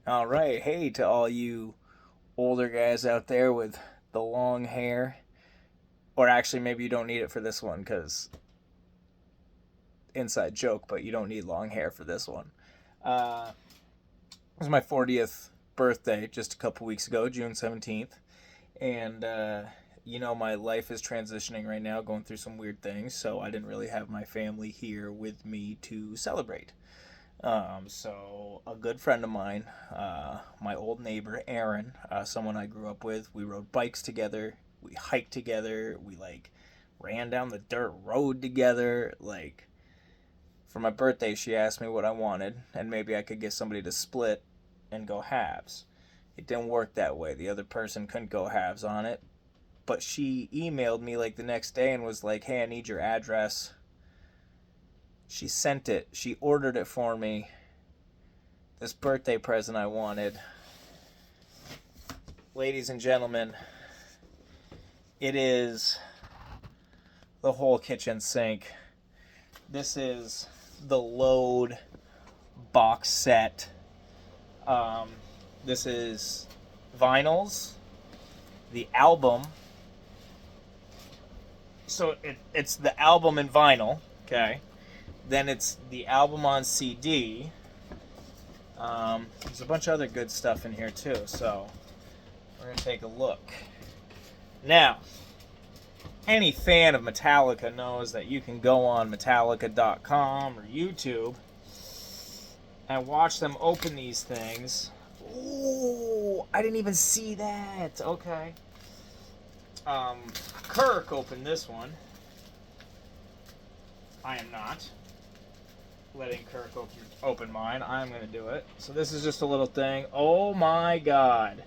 All right. Hey, to all you older guys out there with the long hair. Or actually, maybe you don't need it for this one because inside joke, but you don't need long hair for this one. Uh, it was my 40th birthday just a couple weeks ago, June 17th. And, my life is transitioning right now, going through some weird things. So I didn't really have my family here with me to celebrate. So a good friend of mine, my old neighbor Aaron, someone I grew up with, we rode bikes together, we hiked together, we like ran down the dirt road together. Like for my birthday, she asked me what I wanted, and maybe I could get somebody to split and go halves. It didn't work that way. The other person couldn't go halves on it, but she emailed me like the next day and was like, "Hey, I need your address." She sent it. She ordered it for me. This birthday present I wanted. Ladies and gentlemen, it is the whole kitchen sink. This is the Load box set. This is vinyls, the album. So it's the album in vinyl, okay? Then it's the album on CD. There's a bunch of other good stuff in here too, so we're going to take a look. Now, any fan of Metallica knows that you can go on Metallica.com or YouTube and watch them open these things. Ooh, I didn't even see that. Okay. Kirk opened this one. I am not letting Kirk open mine. I'm going to do it. So this is just a little thing. Oh my god.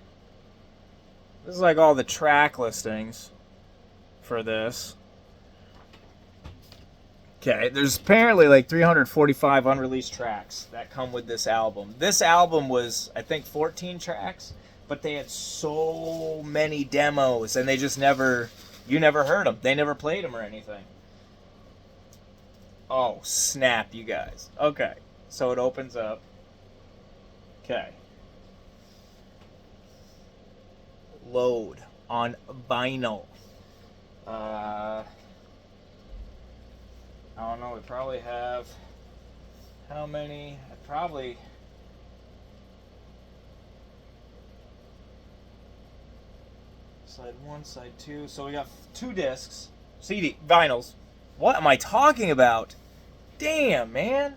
This is like all the track listings for this. Okay, there's apparently like 345 unreleased tracks that come with this album. This album was, I think, 14 tracks, but they had so many demos, and they just you never heard them. They never played them or anything. Oh, snap, you guys. Okay, so it opens up. Okay. Load on vinyl. I don't know, we probably have how many? Probably side one, side two. So we got two discs, CD, vinyls. What am I talking about? Damn, man.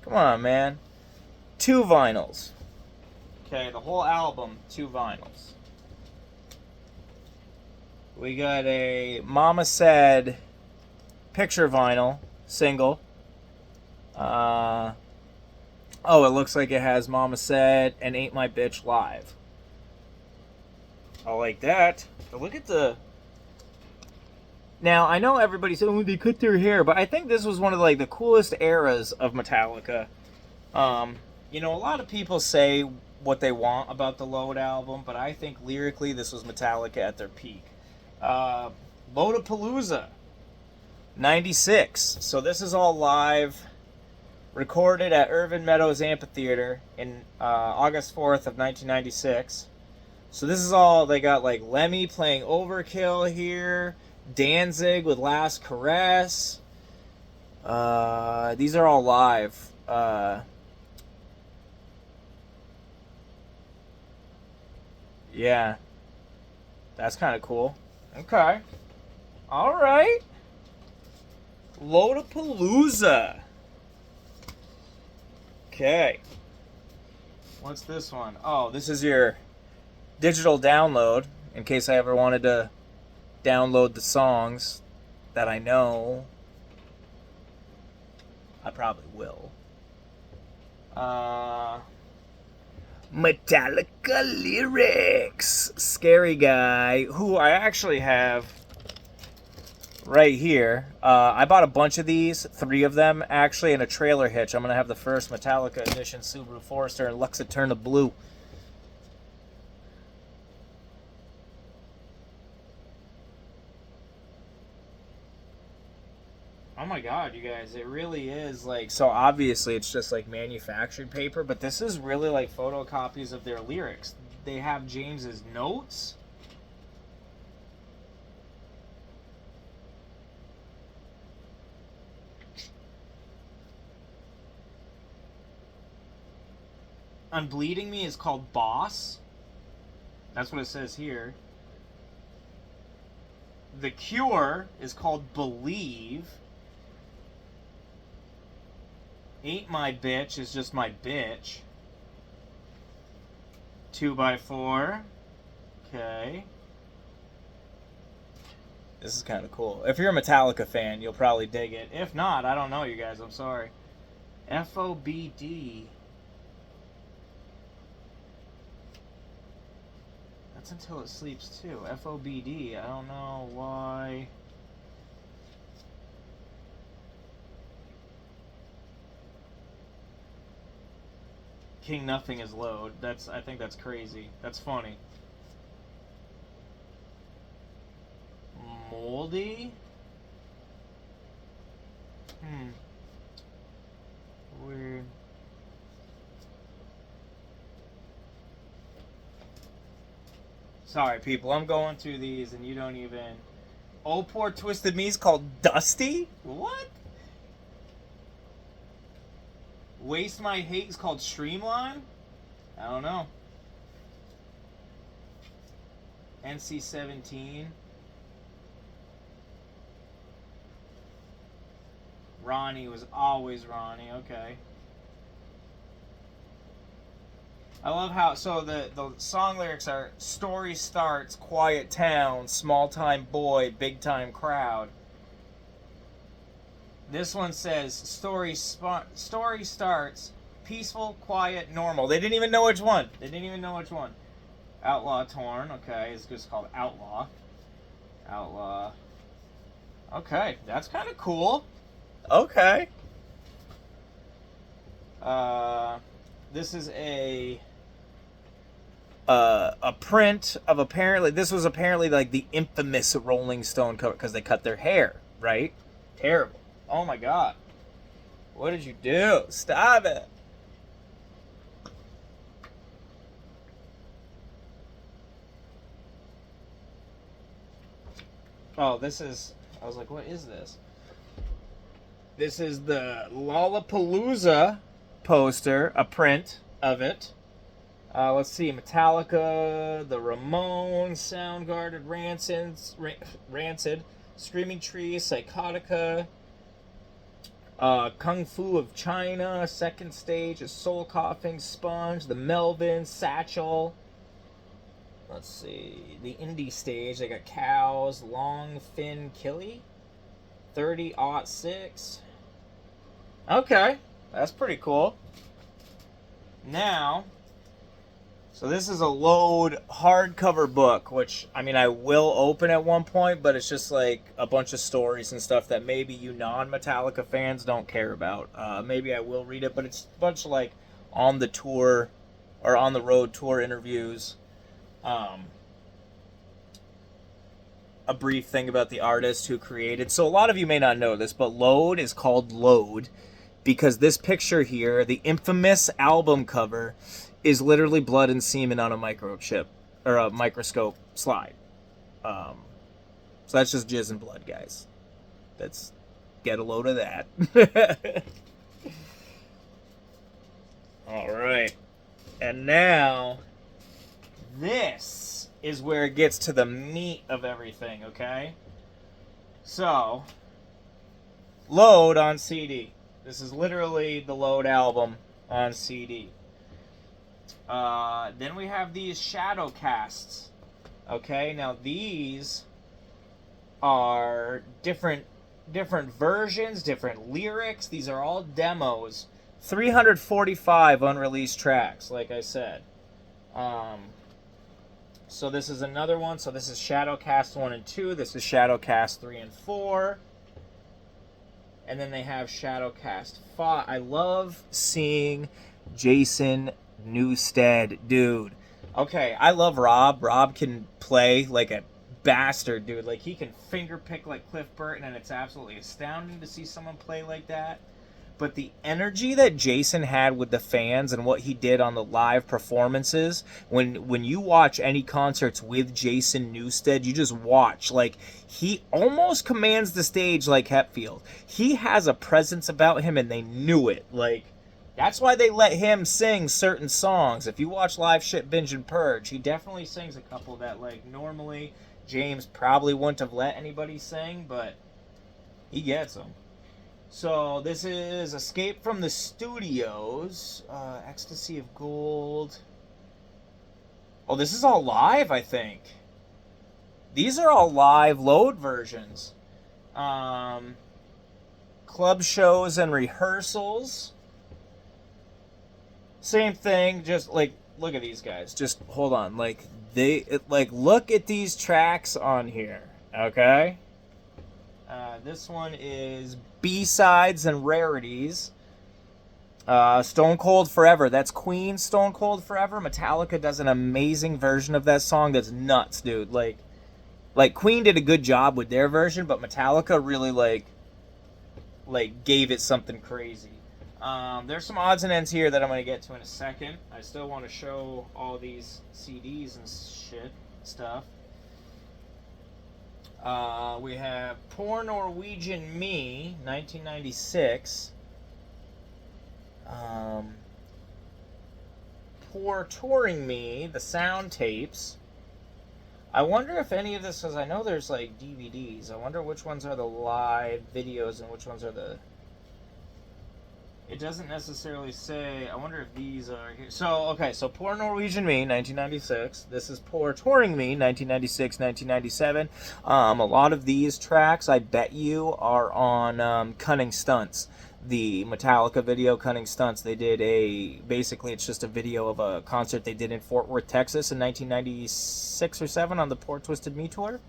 Come on, man. Two vinyls. Okay, the whole album, two vinyls. We got a Mama Said picture vinyl single. Oh, it looks like it has Mama Said and Ain't My Bitch live. I like that. But look at the. Now I know everybody said, "Oh, they cut their hair," but I think this was one of the coolest eras of Metallica. A lot of people say what they want about the Load album, but I think lyrically this was Metallica at their peak. Loadapalooza, 96. So this is all live, recorded at Irvin Meadows Amphitheater in August 4th of 1996. So this is all, they got like Lemmy playing Overkill here, Danzig with Last Caress. These are all live. Yeah, that's kind of cool. Okay. All right. Loadapalooza. Okay. What's this one? Oh, this is your digital download in case I ever wanted to download the songs that I know. I probably will. Metallica lyrics. Scary Guy, who I actually have right here. I bought a bunch of these, 3 of them actually, in a trailer hitch. I'm going to have the first Metallica edition Subaru Forester and Lux Eterna Blue. I'm my god, you guys, it really is like, so obviously it's just like manufactured paper, but this is really like photocopies of their lyrics. They have James's notes. Unbleeding Me is called Boss. That's what it says here. The Cure is called Believe. Ain't My Bitch is just my bitch. 2x4. Okay. This is kind of cool. If you're a Metallica fan, you'll probably dig it. If not, I don't know, you guys. I'm sorry. FOBD. That's Until It Sleeps too. FOBD. I don't know why. King Nothing is Load. I think that's crazy. That's funny. Moldy? Weird. Sorry, people. I'm going through these and you don't even... Oh, Poor Twisted Me is called Dusty? What? Waste My Hate is called Streamline? I don't know. NC-17. Ronnie was always Ronnie. Okay. I love how, so the song lyrics are, story starts, quiet town, small time boy, big time crowd. This one says, story starts, peaceful, quiet, normal. They didn't even know which one. Outlaw Torn, okay, it's just called Outlaw. Outlaw. Okay, that's kind of cool. Okay. This is a print of this was apparently like the infamous Rolling Stone cover because they cut their hair, right? Terrible. Oh my god. What did you do? Stop it. Oh, I was like, what is this? This is the Lollapalooza poster, a print of it. Let's see, Metallica, the Ramones, Soundgarden, Rancid, Screaming Trees, Psychotica, Kung Fu of China, Second Stage, A Soul Coughing, Sponge, the Melvins, Satchel. Let's see, the Indie Stage, they got Cows, Long Fin Killy, 30-06. Okay, that's pretty cool. Now, so this is a Load hardcover book, which, I mean, I will open at one point, but it's just like a bunch of stories and stuff that maybe you non-Metallica fans don't care about. Maybe I will read it, but it's a bunch of like on the tour or on the road tour interviews. A brief thing about the artist who created. So a lot of you may not know this, but Load is called Load because this picture here, the infamous album cover, is literally blood and semen on a microchip or a microscope slide. So that's just jizz and blood, guys. That's, get a load of that. All right. And now this is where it gets to the meat of everything, okay? So, Load on CD. This is literally the Load album on CD. Then we have these shadow casts. Okay, now these are different versions, different lyrics. These are all demos. 345 unreleased tracks, like I said. So this is another one. So this is Shadowcast 1 and 2. This is Shadowcast 3 and 4. And then they have Shadowcast 5. I love seeing Jason Newsted, dude. Okay, I love Rob. Rob can play like a bastard, dude. Like, he can finger pick like Cliff Burton, and it's absolutely astounding to see someone play like that. But the energy that Jason had with the fans and what he did on the live performances, when you watch any concerts with Jason Newsted, you just watch. Like, he almost commands the stage like Hetfield. He has a presence about him, and they knew it. Like, that's why they let him sing certain songs. If you watch Live Shit, Binge, and Purge, he definitely sings a couple that, like, normally James probably wouldn't have let anybody sing, but he gets them. So this is Escape from the Studios, Ecstasy of Gold. Oh, this is all live, I think. These are all live Load versions. Club shows and rehearsals. Same thing, just like, look at these guys. Just hold on, like look at these tracks on here, okay? This one is B-sides and rarities. Stone Cold Forever. That's Queen's Stone Cold Forever. Metallica does an amazing version of that song that's nuts, dude. Like Queen did a good job with their version, but Metallica really like gave it something crazy. There's some odds and ends here that I'm going to get to in a second. I still want to show all these CDs and shit stuff. We have Poor Norwegian Me, 1996. Poor Touring Me, the sound tapes. I wonder if any of this, because I know there's like DVDs. I wonder which ones are the live videos and which ones are the... It doesn't necessarily say. I wonder if these are here. So, okay, so Poor Norwegian Me, 1996. This is Poor Touring Me, 1996, 1997. A lot of these tracks, I bet you, are on Cunning Stunts. The Metallica video, Cunning Stunts. They did basically it's just a video of a concert they did in Fort Worth, Texas in 1996 or 7 on the Poor Twisted Me tour.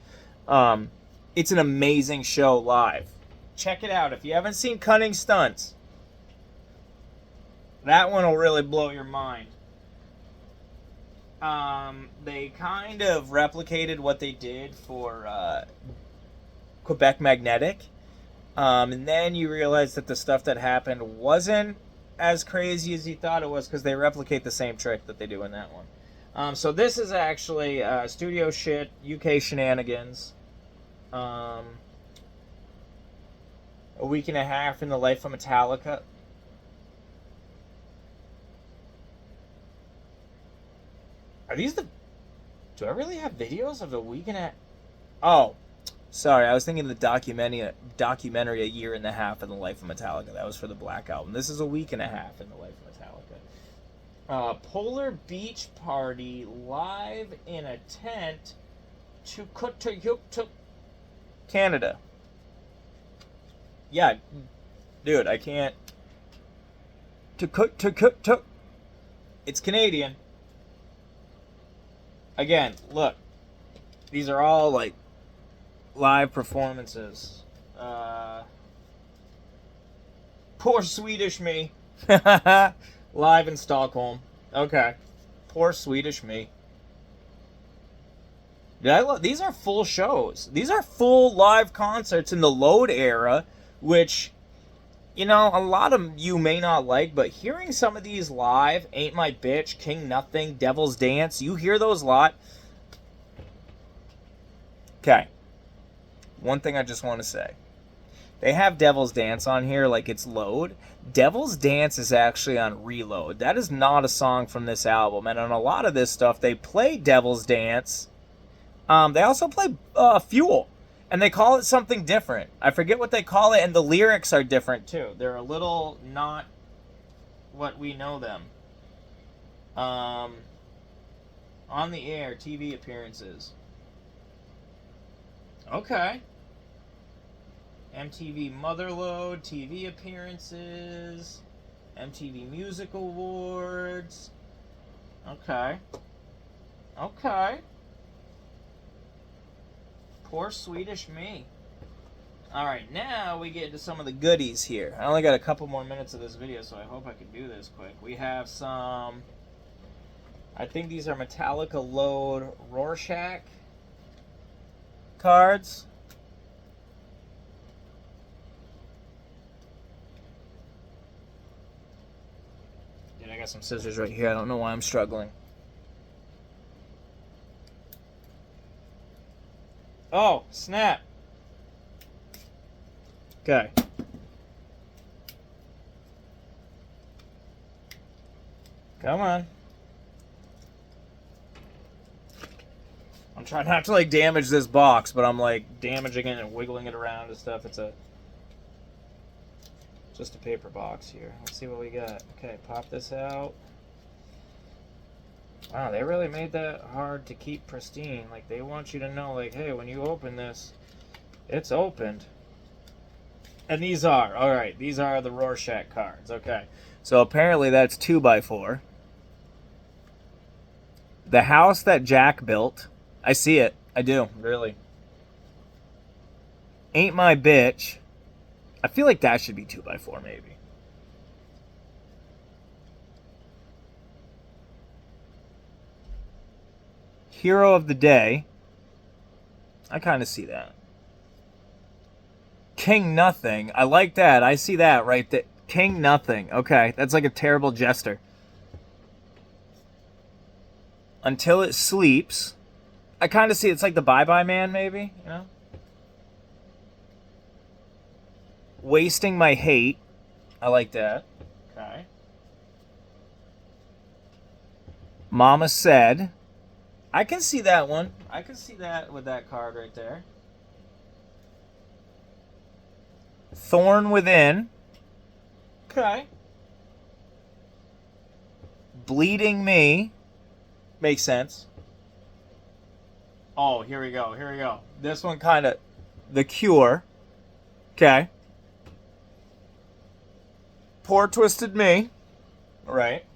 It's an amazing show live. Check it out. If you haven't seen Cunning Stunts, that one will really blow your mind. They kind of replicated what they did for Quebec Magnetic. And then you realize that the stuff that happened wasn't as crazy as you thought it was because they replicate the same trick that they do in that one. So this is actually studio shit, UK shenanigans. A Week and a Half in the Life of Metallica. Are these the... Do I really have videos of A Week and a... Oh, sorry. I was thinking of the documentary A Year and a Half in the Life of Metallica. That was for the Black Album. This is A Week and a Half in the Life of Metallica. Polar Beach Party live in a tent to Canada. Yeah, dude, I can't... It's Canadian. Again, look, these are all like live performances. Poor Swedish Me, live in Stockholm. Okay, Poor Swedish Me. These are full shows. These are full live concerts in the Load era, which, you know, a lot of you may not like, but hearing some of these live, Ain't My Bitch, King Nothing, Devil's Dance, you hear those a lot. Okay. One thing I just want to say. They have Devil's Dance on here like it's Load. Devil's Dance is actually on Reload. That is not a song from this album. And on a lot of this stuff, they play Devil's Dance. They also play Fuel. And they call it something different. I forget what they call it, and the lyrics are different, too. They're a little not what we know them. On the Air, TV appearances. Okay. MTV Motherload, TV appearances. MTV Music Awards. Okay. Okay. Poor Swedish Me. Alright, now we get into some of the goodies here. I only got a couple more minutes of this video, so I hope I can do this quick. We have some... I think these are Metallica Load Rorschach. cards. Dude, I got some scissors right here. I don't know why I'm struggling. Oh, snap. Okay. Come on. I'm trying not to, like, damage this box, but I'm, like, damaging it and wiggling it around and stuff. It's just a paper box here. Let's see what we got. Okay, pop this out. Wow, they really made that hard to keep pristine. Like, they want you to know, like, hey, when you open this, it's opened. And these are, alright, these are the Rorschach cards. Okay. So apparently that's 2x4. The house that Jack built. I see it. I do, really. Ain't My Bitch. I feel like that should be 2x4, maybe. Hero of the Day. I kind of see that. King Nothing. I like that. I see that right there. King Nothing. Okay, that's like a terrible jester. Until It Sleeps. I kind of see it's like the Bye-Bye Man, maybe, you know? Wasting My Hate. I like that. Okay. Mama Said. I can see that one. I can see that with that card right there. Thorn Within. Okay. Bleeding Me. Makes sense. Oh, here we go. Here we go. This one kind of... The Cure. Okay. Poor Twisted Me. Right.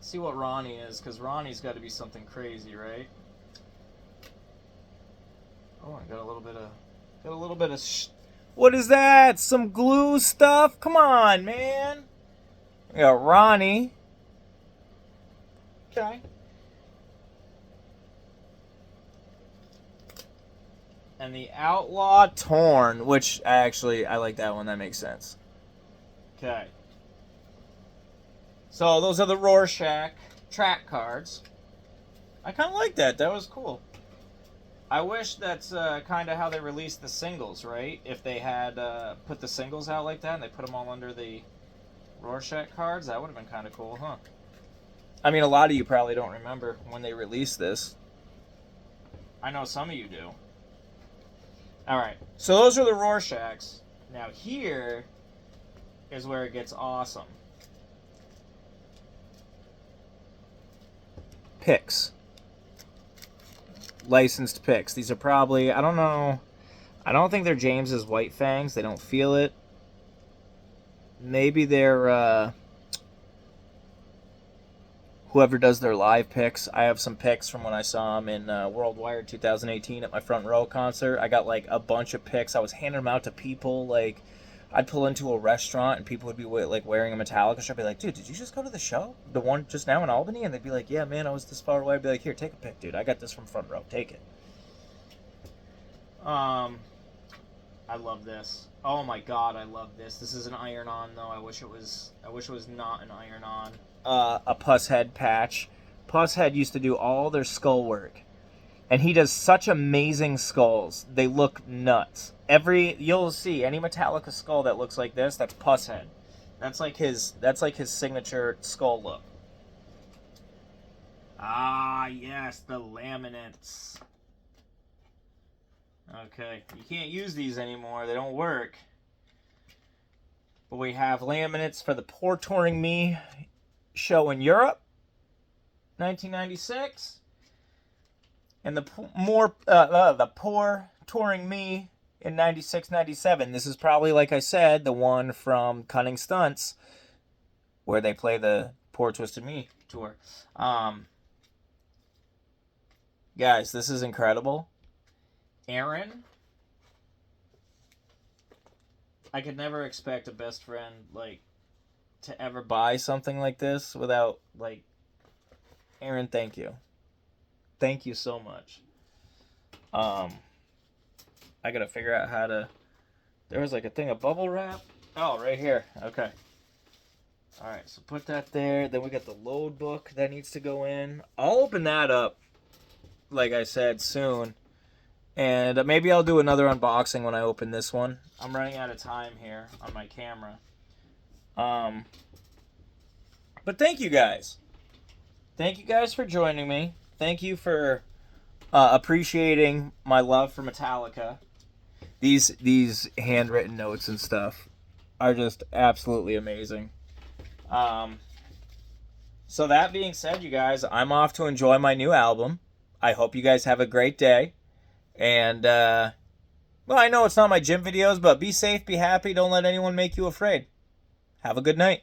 See what Ronnie is, because Ronnie's got to be something crazy, right? Oh, I got a little bit of... What is that? Some glue stuff? Come on, man. We got Ronnie. Okay. And the Outlaw Torn, which I like that one. That makes sense. Okay. So those are the Rorschach track cards. I kind of like that. That was cool. I wish that's kind of how they released the singles, right? If they had put the singles out like that and they put them all under the Rorschach cards, that would have been kind of cool, huh? I mean, a lot of you probably don't remember when they released this. I know some of you do. Alright, so those are the Rorschachs. Now here is where it gets awesome. Picks. Licensed picks. These are probably, I don't know. I don't think they're James's White Fangs. They don't feel it. Maybe they're whoever does their live picks. I have some picks from when I saw them in World Wired 2018 at my Front Row concert. I got like a bunch of picks. I was handing them out to people. Like, I'd pull into a restaurant and people would be like wearing a Metallica shirt. I'd be like, dude, did you just go to the show? The one just now in Albany? And they'd be like, yeah, man, I was this far away. I'd be like, here, take a pic, dude. I got this from Front Row. Take it. I love this. Oh my god, I love this. This is an iron-on though. I wish it was not an iron-on. A Pusshead patch. Pusshead used to do all their skull work. And he does such amazing skulls. They look nuts. You'll see any Metallica skull that looks like this, that's Pusshead. That's like his signature skull look. Ah, yes, the laminates. Okay, you can't use these anymore. They don't work. But we have laminates for the Poor Touring Me show in Europe, 1996. And the Poor Touring Me in 96, 97. This is probably, like I said, the one from Cunning Stunts, where they play the Poor Twisted Me tour. Guys, this is incredible. Aaron. I could never expect a best friend, like, to ever buy something like this without, like, Aaron, thank you. Thank you so much. I gotta figure out how to... There was like a thing of bubble wrap. Oh, right here. Okay. Alright, so put that there. Then we got the load book that needs to go in. I'll open that up, like I said, soon. And maybe I'll do another unboxing when I open this one. I'm running out of time here on my camera. But thank you guys. Thank you guys for joining me. Thank you for appreciating my love for Metallica. These handwritten notes and stuff are just absolutely amazing. So that being said, you guys, I'm off to enjoy my new album. I hope you guys have a great day. And, well, I know it's not my gym videos, but be safe, be happy, don't let anyone make you afraid. Have a good night.